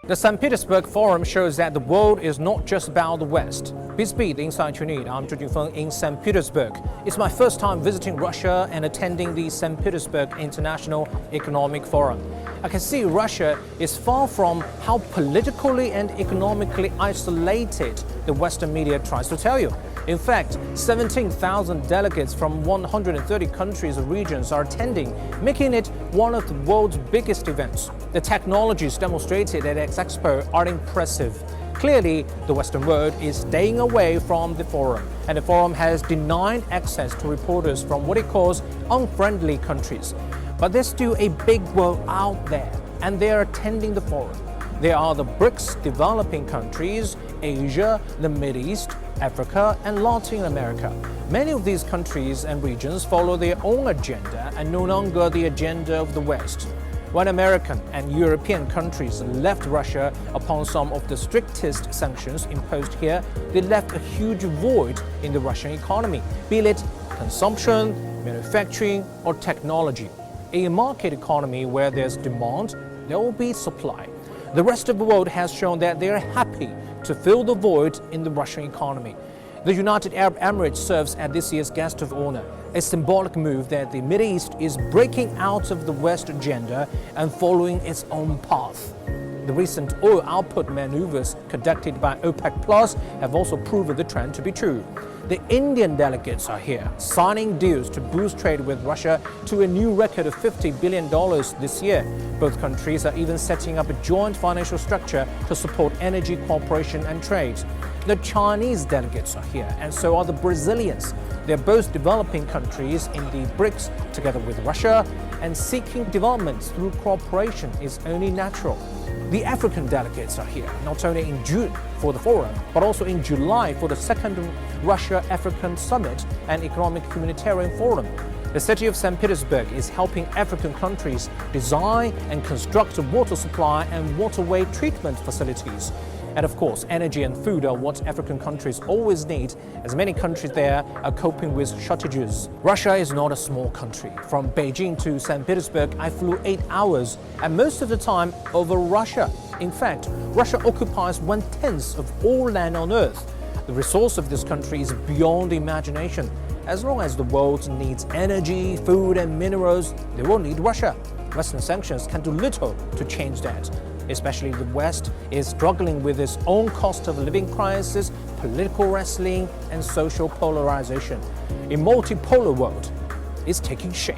The St. Petersburg Forum shows that the world is not just about the West. BizBeat, the insight you need. I'm Junfeng in St. Petersburg. It's my first time visiting Russia and attending the St. Petersburg International Economic Forum. I can see Russia is far from how politically and economically isolated the Western media tries to tell you. In fact, 17,000 delegates from 130 countries and regions are attending, making it one of the world's biggest events. The technologies demonstrated at this expo are impressive. Clearly, the Western world is staying away from the forum, and the forum has denied access to reporters from what it calls unfriendly countries. But there's still a big world out there, and they're attending the forum. There are the BRICS developing countries, Asia, the Middle East, Africa, and Latin America. Many of these countries and regions follow their own agenda and no longer the agenda of the West. When American and European countries left Russia upon some of the strictest sanctions imposed here, they left a huge void in the Russian economy, be it consumption, manufacturing, or technology. In a market economy where there's demand, there will be supply. The rest of the world has shown that they are happy to fill the void in the Russian economy. The United Arab Emirates serves as this year's guest of honor, a symbolic move that the Middle East is breaking out of the West agenda and following its own path. The recent oil output maneuvers conducted by OPEC Plus have also proven the trend to be true. The Indian delegates are here, signing deals to boost trade with Russia to a new record of $50 billion this year. Both countries are even setting up a joint financial structure to support energy cooperation and trade. The Chinese delegates are here, and so are the Brazilians. They're both developing countries in the BRICS together with Russia, and seeking development through cooperation is only natural. The African delegates are here, not only in June for the forum, but also in July for the second Russia-African Summit and Economic Humanitarian Forum. The city of St. Petersburg is helping African countries design and construct water supply and waterway treatment facilities. And of course, energy and food are what African countries always need, as many countries there are coping with shortages. Russia is not a small country. From Beijing to St. Petersburg, I flew 8 hours, and most of the time over Russia. In fact, Russia occupies 1/10 of all land on Earth. The resource of this country is beyond imagination. As long as the world needs energy, food, and minerals, they will need Russia. Western sanctions can do little to change that. Especially the West is struggling with its own cost of living crisis, political wrestling, and social polarization. A multipolar world is taking shape.